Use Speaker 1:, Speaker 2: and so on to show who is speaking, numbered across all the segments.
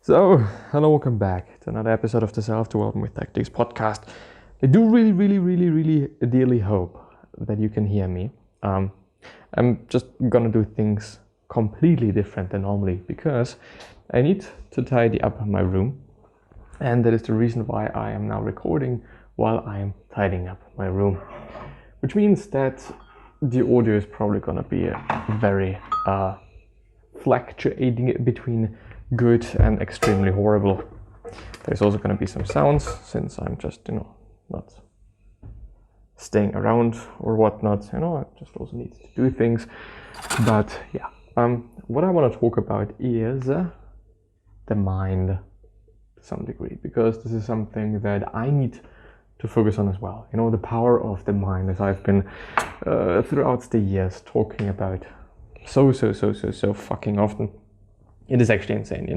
Speaker 1: So, hello, welcome back to another episode of the Self-Development with Tactics podcast. I do really dearly hope that you can hear me. I'm just gonna do things completely different than normally because I need to tidy up my room, and that is the reason why I am now recording while I'm tidying up my room, which means that the audio is probably gonna be very fluctuating between good and extremely horrible. There's also going to be some sounds since I'm just, not staying around or whatnot. I just also need to do things. But yeah, what I want to talk about is the mind to some degree, because this is something that I need to focus on as well. The power of the mind, as I've been throughout the years talking about so fucking often. It is actually insane,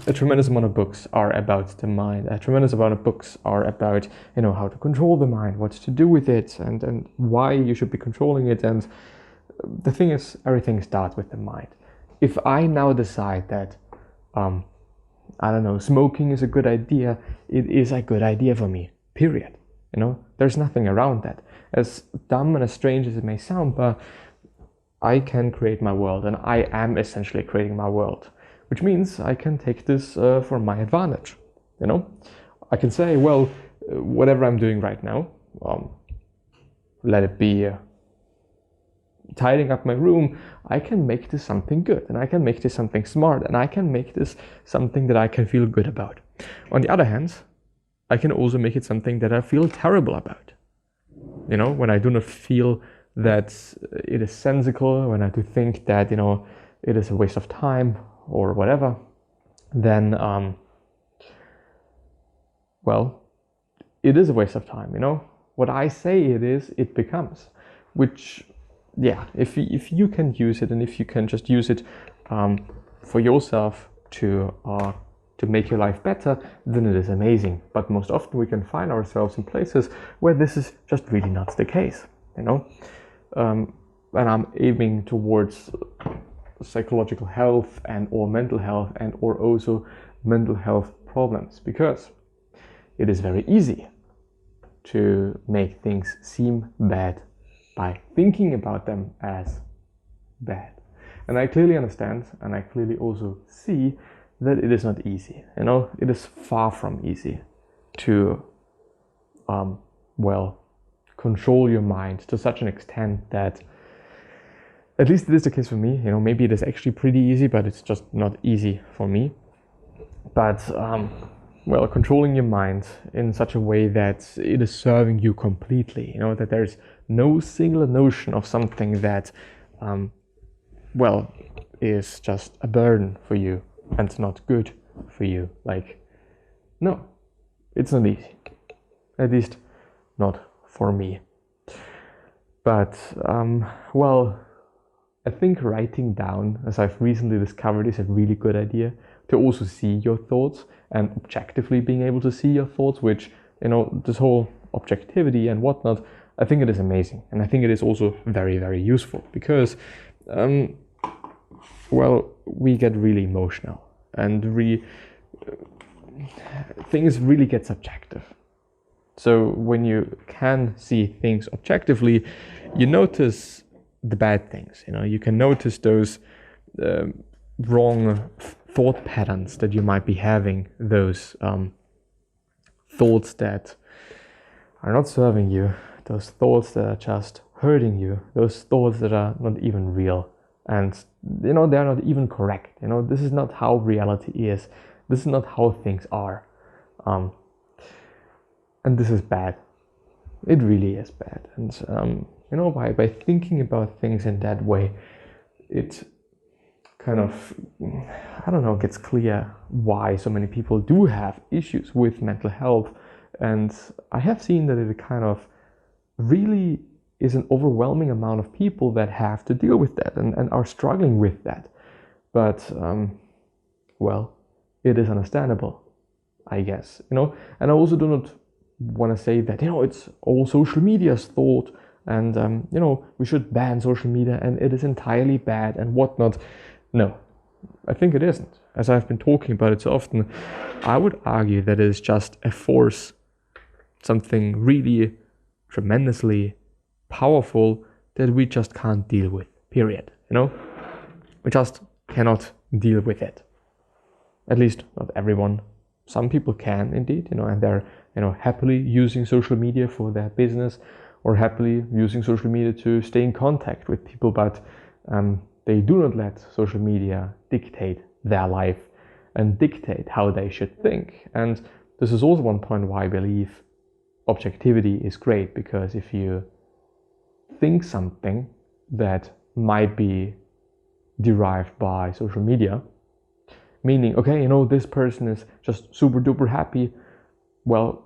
Speaker 1: a tremendous amount of books are about the mind. A tremendous amount of books are about, how to control the mind, what to do with it, and why you should be controlling it. And the thing is, everything starts with the mind. If I now decide that, smoking is a good idea, it is a good idea for me, period. There's nothing around that. As dumb and as strange as it may sound, but I can create my world, and I am essentially creating my world, which means I can take this for my advantage. I can say, well, whatever I'm doing right now, let it be tidying up my room, I can make this something good, and I can make this something smart, and I can make this something that I can feel good about. On the other hand, I can also make it something that I feel terrible about. When I do not feel that it is sensical, when I do think that, it is a waste of time or whatever, then, it is a waste of time, What I say it becomes, which, yeah, if you can use it, and if you can just use it for yourself to make your life better, then it is amazing. But most often we can find ourselves in places where this is just really not the case, and I'm aiming towards psychological health and or mental health and or also mental health problems, because it is very easy to make things seem bad by thinking about them as bad. And I clearly understand, and I clearly also see that it is not easy. It is far from easy to control your mind to such an extent that, at least it is the case for me, maybe it is actually pretty easy, but it's just not easy for me. But controlling your mind in such a way that it is serving you completely, that there's no singular notion of something that is just a burden for you and not good for you. No, it's not easy, at least not for me. But I think writing down, as I've recently discovered, is a really good idea, to also see your thoughts and objectively being able to see your thoughts, which, this whole objectivity and whatnot, I think it is amazing. And I think it is also very useful because, we get really emotional and things really get subjective. So when you can see things objectively, you notice the bad things. You can notice those wrong thought patterns that you might be having, those thoughts that are not serving you, those thoughts that are just hurting you, those thoughts that are not even real, and they are not even correct. This is not how reality is. This is not how things are. And this is bad. It really is bad. And by thinking about things in that way, it kind of, gets clear why so many people do have issues with mental health. And I have seen that it kind of really is an overwhelming amount of people that have to deal with that and are struggling with that. But, it is understandable, I guess, And I also do not want to say that, it's all social media's fault and, we should ban social media and it is entirely bad and whatnot. No, I think it isn't. As I've been talking about it so often, I would argue that it is just a force, something really tremendously powerful that we just can't deal with, period. We just cannot deal with it. At least not everyone. Some people can indeed, and they're, happily using social media for their business, or happily using social media to stay in contact with people, but they do not let social media dictate their life and dictate how they should think. And this is also one point why I believe objectivity is great, because if you think something that might be derived by social media, meaning, okay, this person is just super duper happy, well,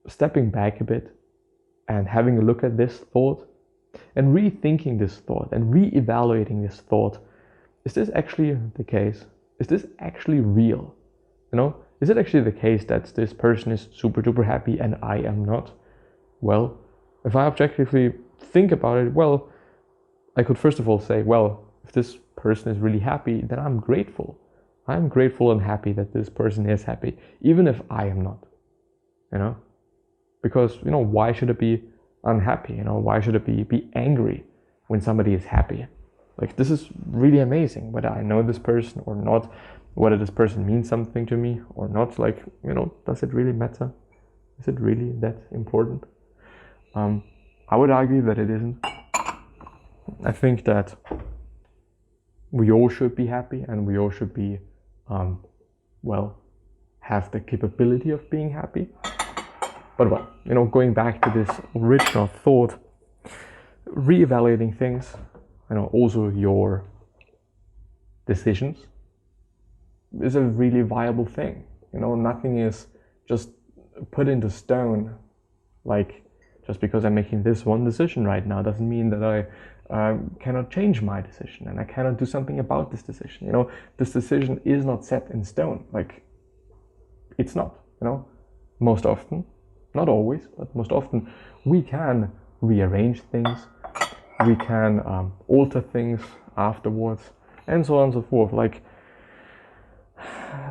Speaker 1: stepping back a bit and having a look at this thought and rethinking this thought and re-evaluating this thought. Is this actually the case? Is this actually real? Is it actually the case that this person is super duper happy and I am not? Well, if I objectively think about it, well, I could first of all say, well, if this person is really happy, then I'm grateful. I'm grateful and happy that this person is happy, even if I am not, because, why should it be unhappy? Why should it be angry when somebody is happy? Like, this is really amazing, whether I know this person or not, whether this person means something to me or not. Like, does it really matter? Is it really that important? I would argue that it isn't. I think that we all should be happy, and we all should be, have the capability of being happy. But going back to this original thought, reevaluating things, also your decisions, is a really viable thing. Nothing is just put into stone. Like, just because I'm making this one decision right now doesn't mean that I cannot change my decision and I cannot do something about this decision. This decision is not set in stone. Like, it's not, most often, not always, but most often we can rearrange things, we can alter things afterwards, and so on and so forth. Like,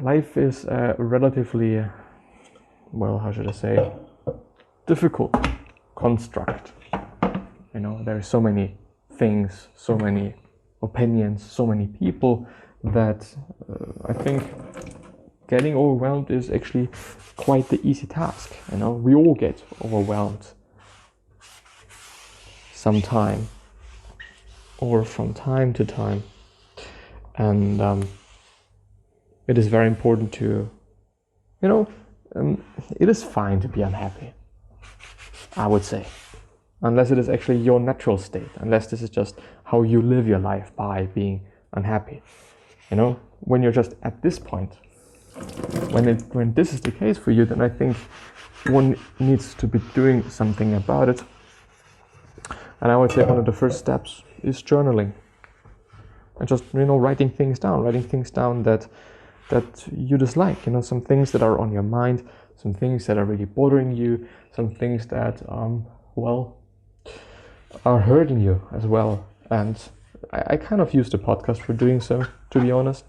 Speaker 1: life is a relatively, how should I say, difficult construct. There are so many things, so many opinions, so many people that I think getting overwhelmed is actually quite the easy task. We all get overwhelmed sometime or from time to time, and it is very important to, it is fine to be unhappy, I would say, unless it is actually your natural state, unless this is just how you live your life, by being unhappy. When you're just at this point, when this is the case for you, then I think one needs to be doing something about it. And I would say one of the first steps is journaling, and just writing things down that you dislike, some things that are on your mind, some things that are really bothering you, some things that are hurting you as well. And I kind of use the podcast for doing so, to be honest.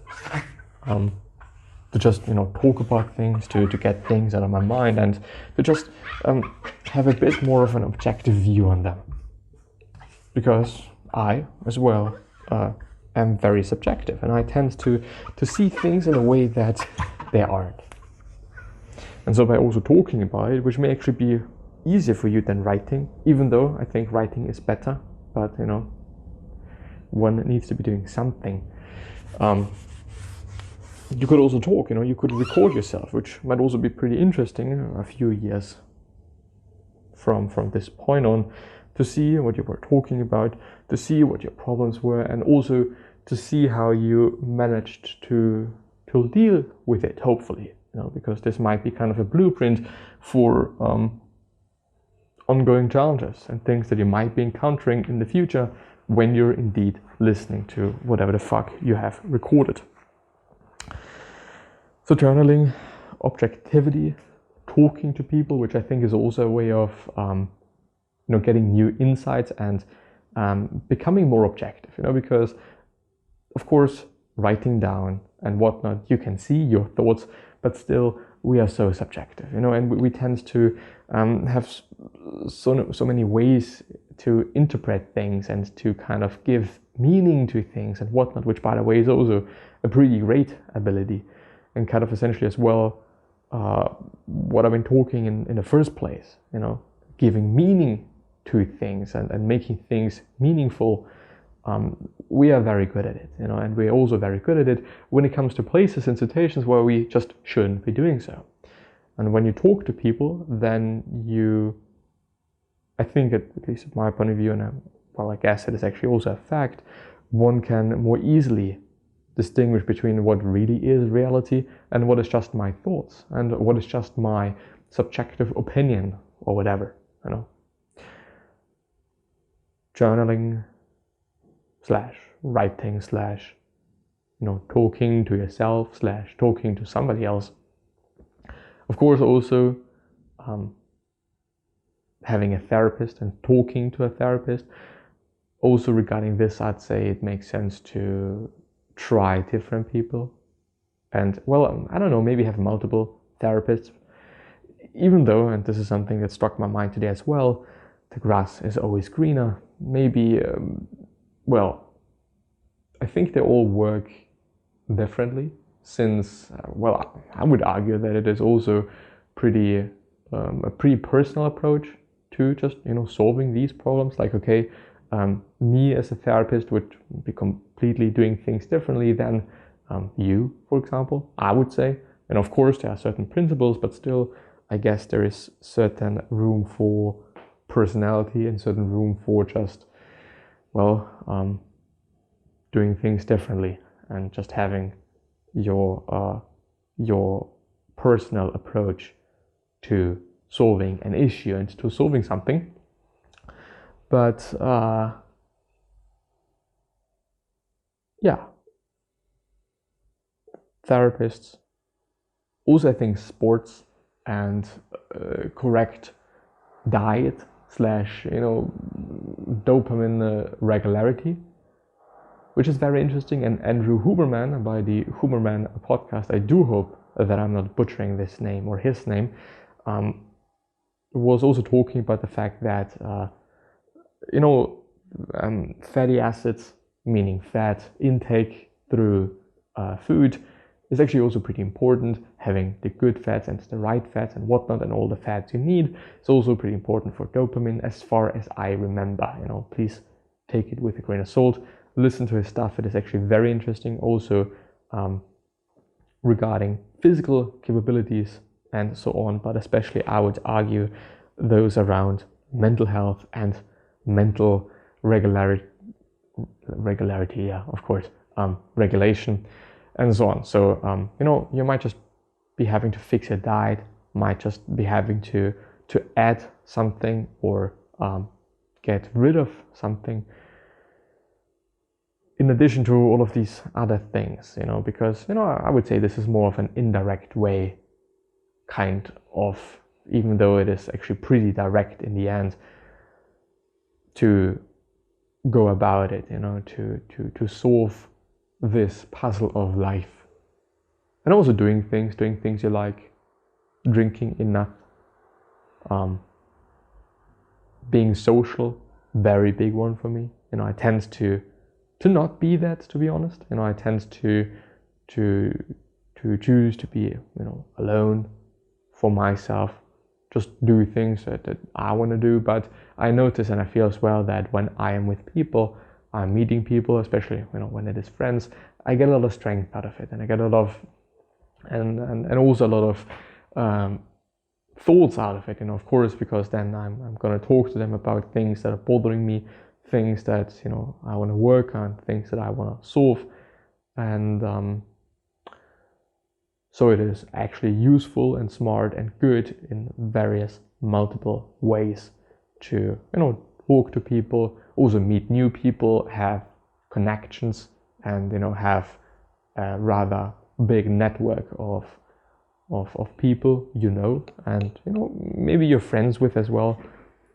Speaker 1: To just talk about things, to get things out of my mind, and to just have a bit more of an objective view on them, because I as well am very subjective, and I tend to see things in a way that they aren't. And so by also talking about it, which may actually be easier for you than writing, even though I think writing is better, but one needs to be doing something. You could also talk, you could record yourself, which might also be pretty interesting a few years from this point on, to see what you were talking about, to see what your problems were, and also to see how you managed to deal with it, hopefully, because this might be kind of a blueprint for ongoing challenges and things that you might be encountering in the future when you're indeed listening to whatever the fuck you have recorded. So journaling, objectivity, talking to people, which I think is also a way of getting new insights and becoming more objective, because of course writing down and whatnot, you can see your thoughts, but still we are so subjective, and we tend to have so many ways to interpret things and to kind of give meaning to things and whatnot, which by the way is also a pretty great ability, and kind of essentially as well what I've been talking in the first place, giving meaning to things and making things meaningful. We are very good at it, and we're also very good at it when it comes to places and situations where we just shouldn't be doing so. And when you talk to people, then I think at least at my point of view, and I guess it is actually also a fact, one can more easily distinguish between what really is reality and what is just my thoughts and what is just my subjective opinion or whatever, Journaling / writing / talking to yourself / talking to somebody else. Of course, also having a therapist and talking to a therapist. Also regarding this, I'd say it makes sense to try different people. And well, I don't know, maybe have multiple therapists. Even though, and this is something that struck my mind today as well, the grass is always greener. Maybe, I think they all work differently, since, I would argue that it is also a pretty personal approach to just, solving these problems. Like, okay, me as a therapist would be completely doing things differently than you, for example, I would say. And of course, there are certain principles, but still, I guess there is certain room for personality and certain room for just, doing things differently and just having your personal approach to solving an issue and to solving something. But therapists, also I think sports and correct diet / dopamine regularity, which is very interesting. And Andrew Huberman, by the Huberman Podcast, I do hope that I'm not butchering this name or his name, was also talking about the fact that fatty acids, meaning fat intake through food, is actually also pretty important. Having the good fats and the right fats and whatnot and all the fats you need is also pretty important for dopamine, as far as I remember. Please take it with a grain of salt. Listen to his stuff. It is actually very interesting. Also regarding physical capabilities and so on, but especially I would argue those around mental health and mental regularity, regulation, and so on. So, you might just be having to fix your diet, might just be having to add something or get rid of something, in addition to all of these other things, because, I would say this is more of an indirect way, kind of, even though it is actually pretty direct in the end, to go about it, to solve this puzzle of life. And also doing things you like, drinking enough, being social, very big one for me. I tend to not be that, to be honest. I tend to choose to be, alone for myself, just do things that I want to do. But I notice and I feel as well that when I am with people, I'm meeting people, especially when it is friends, I get a lot of strength out of it, and I get a lot of and also a lot of thoughts out of it, of course, because then I'm gonna talk to them about things that are bothering me, things that I want to work on, things that I want to solve, and so it is actually useful and smart and good in various multiple ways to talk to people, also meet new people, have connections, and have a rather big network of people and maybe you're friends with as well.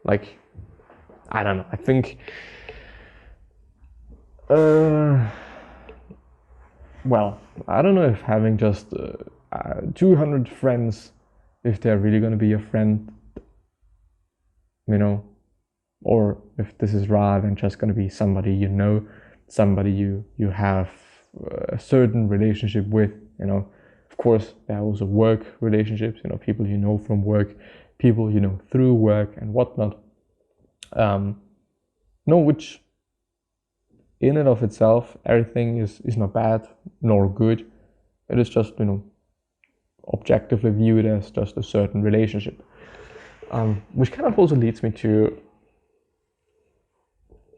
Speaker 1: Like, I don't know, I think well, I don't know if having just 200 friends, if they're really going to be your friend, you know, or if this is rather than just going to be somebody you know, somebody you have a certain relationship with, you know. Of course, there are also work relationships, you know, people you know from work, people you know through work and whatnot. No, which in and of itself, everything is not bad nor good. It is just, you know, objectively viewed as just a certain relationship. Which kind of also leads me to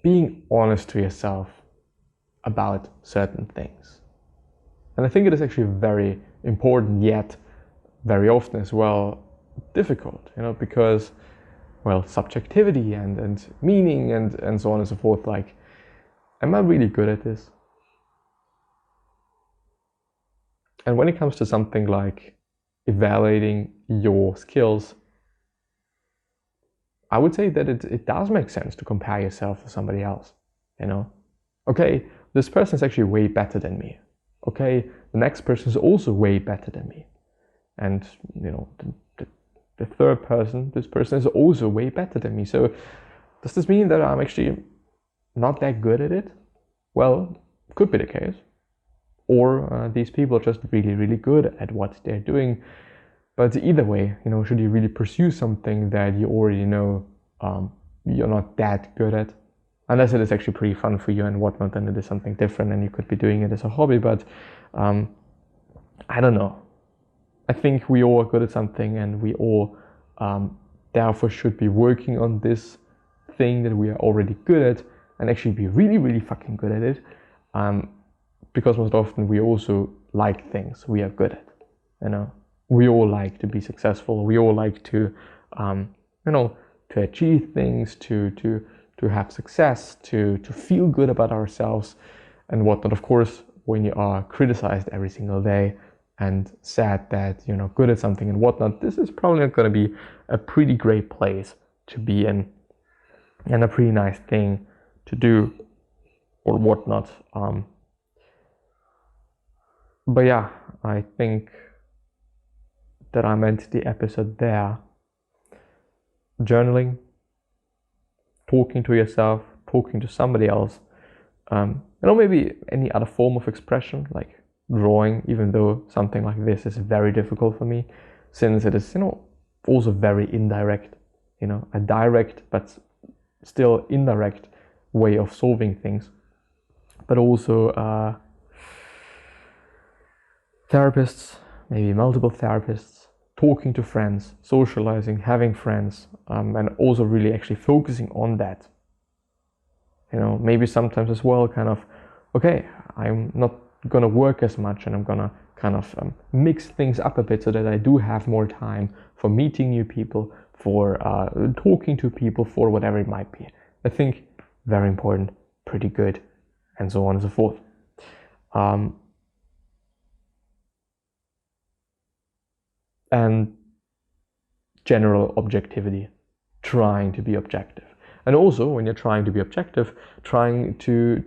Speaker 1: being honest to yourself about certain things. And I think it is actually very important, yet very often as well difficult, you know, because, well, subjectivity and meaning and so on and so forth, like, am I really good at this? And when it comes to something like evaluating your skills, I would say that it does make sense to compare yourself to somebody else, you know. Okay, this person is actually way better than me. Okay, the next person is also way better than me. And, you know, the third person, this person is also way better than me. So does this mean that I'm actually not that good at it? Well, could be the case. Or these people are just really, really good at what they're doing. But either way, you know, should you really pursue something that you already know you're not that good at? Unless it is actually pretty fun for you and whatnot, then it is something different and you could be doing it as a hobby. But I don't know. I think we all are good at something, and we all therefore should be working on this thing that we are already good at and actually be really, really fucking good at it. Because most often we also like things we are good at, you know. We all like to be successful. We all like to, you know, to achieve things, to have success, to feel good about ourselves and whatnot. Of course, when you are criticized every single day and said that you're not good at something and whatnot, this is probably not going to be a pretty great place to be in and a pretty nice thing to do or whatnot. But yeah, I think that I'm end the episode there. Journaling, talking to yourself, talking to somebody else, you know, maybe any other form of expression like drawing, even though something like this is very difficult for me, since it is, you know, also very indirect, you know, a direct but still indirect way of solving things. But also therapists, maybe multiple therapists, talking to friends, socializing, having friends, and also really actually focusing on that. You know, maybe sometimes as well, kind of, okay, I'm not gonna work as much and I'm gonna kind of mix things up a bit so that I do have more time for meeting new people, for talking to people, for whatever it might be. I think very important, pretty good, and so on and so forth. And general objectivity, trying to be objective. And also, when you're trying to be objective, trying to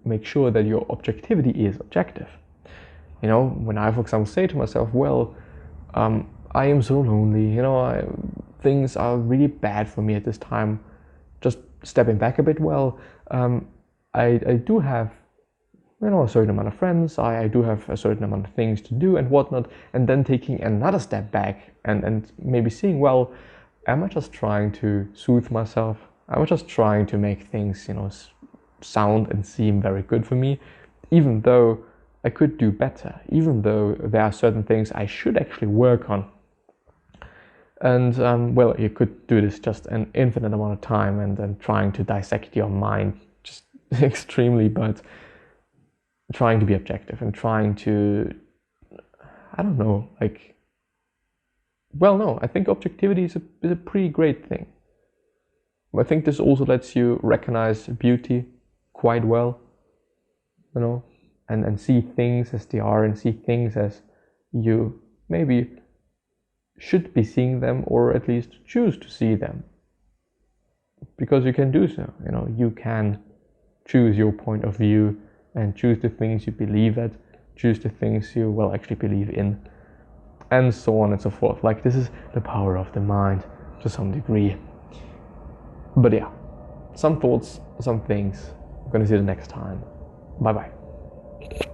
Speaker 1: make sure that your objectivity is objective. You know, when I, for example, say to myself, well, I am so lonely, you know, things are really bad for me at this time. Just stepping back a bit, well, I do have, you know, a certain amount of friends, I do have a certain amount of things to do and whatnot, and then taking another step back and maybe seeing, well, am I just trying to soothe myself? Am I just trying to make things, you know, sound and seem very good for me, even though I could do better, even though there are certain things I should actually work on. And well, you could do this just an infinite amount of time and trying to dissect your mind just extremely, but trying to be objective and trying to, I don't know, like, well, no, I think objectivity is a pretty great thing. I think this also lets you recognize beauty quite well, you know, and see things as they are and see things as you maybe should be seeing them, or at least choose to see them. Because you can do so, you know, you can choose your point of view and choose the things you believe at, choose the things you will actually believe in, and so on and so forth. Like, this is the power of the mind to some degree. But yeah, some thoughts, some things. I'm gonna see you the next time. Bye bye.